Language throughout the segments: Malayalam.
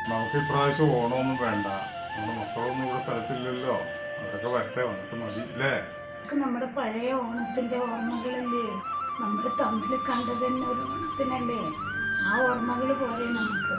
നമുക്ക് ഇപ്രാവശ്യം ഓണമൊന്നും വേണ്ട. നമ്മുടെ മക്കളൊന്നും ഇവിടെ സ്ഥലത്തില്ലല്ലോ. അതൊക്കെ വരട്ടെ, വന്നിട്ട് മതി അല്ലേ? നമ്മുടെ പഴയ ഓണത്തിന്റെ ഓർമ്മകളല്ലേ? നമ്മൾ തമ്മിൽ കണ്ടത് തന്നെ ഒരു ഓണത്തിനല്ലേ? ആ ഓർമ്മകൾ പോലെ നമുക്ക്.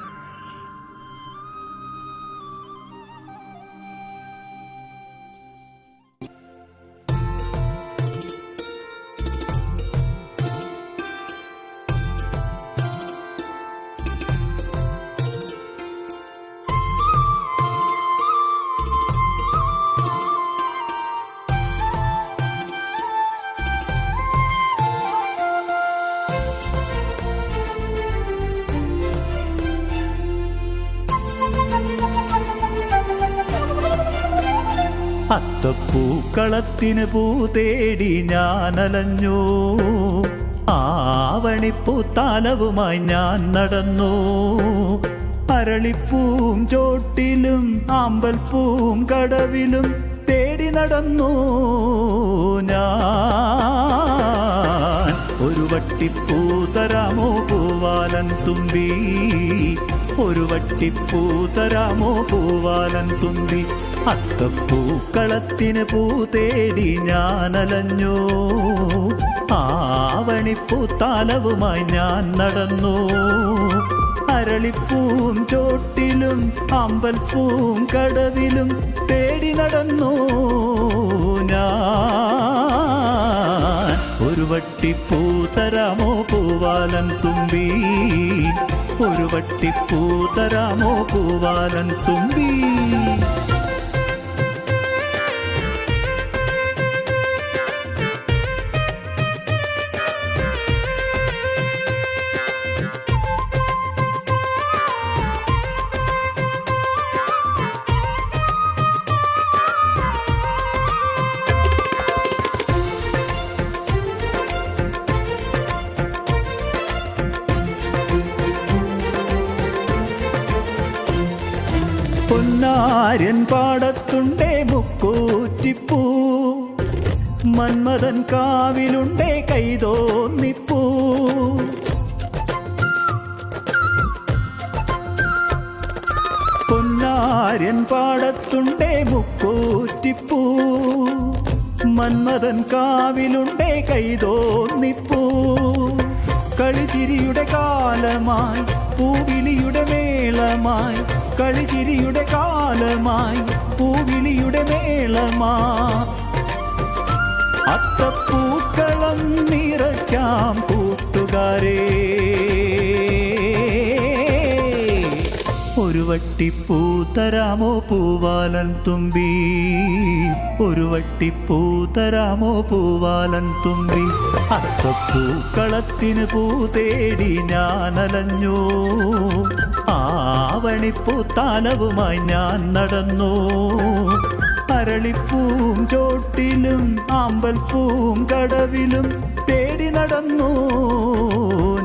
അത്തപ്പൂക്കളത്തിന് പൂ തേടി ഞാനലഞ്ഞു, ആവണിപ്പൂത്താലവുമായി ഞാൻ നടന്നു. അരളിപ്പൂം ചോട്ടിലും ആമ്പൽപ്പൂം കടവിലും തേടി നടന്നു ഞാൻ. ഒരു വട്ടിപ്പൂ തരാമോ പൂവാലൻ തുമ്പി, ഒരു വട്ടിപ്പൂ തരാമോ പൂവാലൻ തുമ്പി. അത്തപ്പൂക്കളത്തിന് പൂ തേടി ഞാനലഞ്ഞു, ആവണിപ്പൂത്താലവുമായി ഞാൻ നടന്നു. അരളിപ്പൂം ചോട്ടിലും അമ്പൽപ്പൂം കടവിലും തേടി നടന്നു ഞാൻ. ഒരു വട്ടിപ്പൂ തരാമോ പൂവാലൻ തുമ്പി, ഒരു വട്ടിപ്പൂ തരാമോ പൂവാലൻ തുമ്പി. പൊന്നാര്യൻ പാടത്തുണ്ടേ മുക്കൂറ്റിപ്പൂ, മന്മഥൻ കാവിലുണ്ടേ കൈതോന്നിപ്പൂ. പൊന്നാര്യൻ പാടത്തുണ്ടേ മുക്കൂറ്റിപ്പൂ, മന്മഥൻ കാവിലുണ്ടേ കൈതോന്നിപ്പൂ. കളിചിരിയുടെ കാലമായി പൂവിളിയുടെ മേളമായി, കളിചിരിയുടെ കാലമായി പൂവിളിയുടെ മേളമായി. അത്തപ്പൂക്കളം നിറയ്ക്കാം കൂട്ടുകാരേ, ഒരു വട്ടിപ്പൂ തരാമോ പൂവാലൻ തുമ്പി, ഒരു വട്ടിപ്പൂ തരാമോ പൂവാലൻ തുമ്പി. അത്തപ്പൂക്കളത്തിന് പൂ തേടി ഞാനലഞ്ഞു, ആവണിപ്പൂത്താലവുമായി ഞാൻ നടന്നു. അരളിപ്പൂം ചോട്ടിലും ആമ്പൽപ്പൂം കടവിലും തേടി നടന്നു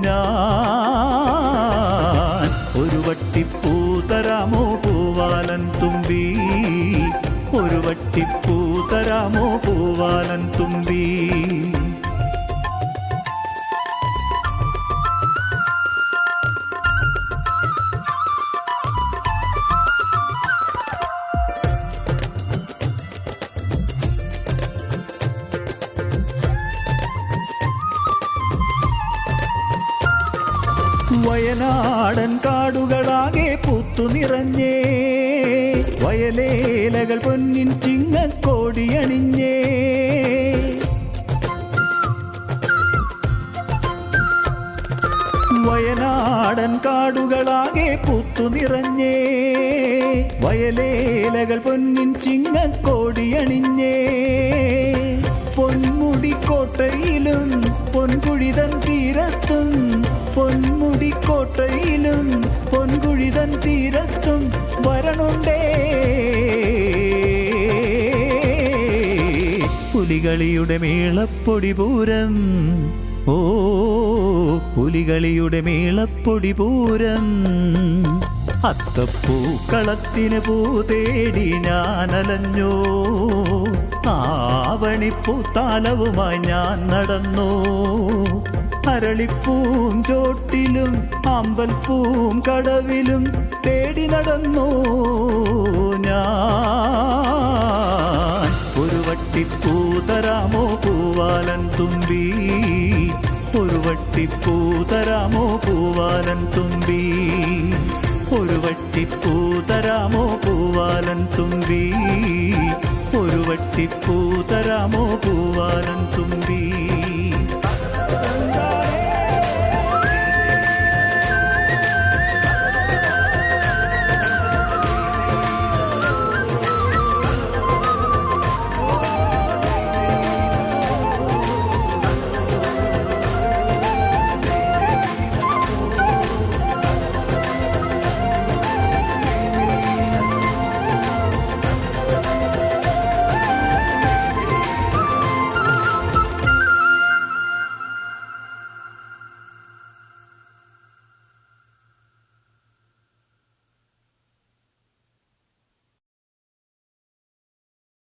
ഞാൻ. ഒരു വട്ടിപ്പൂ തരാമോ പൂവാലൻ തുമ്പി, ഒരു വട്ടിപ്പൂ തരാമോ പൂവാലൻ തുമ്പി. വയനാടൻ കാടുകളാകെ പൂത്തു നിറഞ്ഞേ, വയലേലകൾ പൊന്നിൻ ചിങ്ങക്കോടിയണിഞ്ഞേ. വയനാടൻ കാടുകളാകെ പൂത്തു നിറഞ്ഞേ, വയലേലകൾ പൊന്നിൻ ചിങ്ങക്കോടിയണിഞ്ഞേ. പൊന്മുടിക്കോട്ടയിലും പൊൻകുഴിതൻ തീരത്തും, പൊന്മുടിക്കോട്ടയിലും പൊൻകുഴിതൻ തീരത്തും വരണുണ്ടേ പുലികളിയുടെ മേളപ്പൊടി പൂരം. ഓ പുലികളിയുടെ മേളപ്പൊടി പൂരം. അത്തപ്പൂക്കളത്തിന് പൂ തേടി ഞാനലഞ്ഞു, ആവണിപ്പൂത്താലവുമായി ഞാൻ നടന്നു. അരളിപ്പൂം ചോട്ടിലും അമ്പൽപ്പൂം കടവിലും തേടി നടന്നു ഞാൻ. ഒരു വട്ടിപ്പൂ തരാമോ പൂവാലൻ തുമ്പി, ഒരു വട്ടിപ്പൂ തരാമോ പൂവാലൻ തുമ്പി, ഒരു വട്ടിപ്പൂ തരാമോ പൂവാലൻ തുമ്പി, ഒരു വട്ടിപ്പൂ തരാമോ പൂവാലൻ തുമ്പി.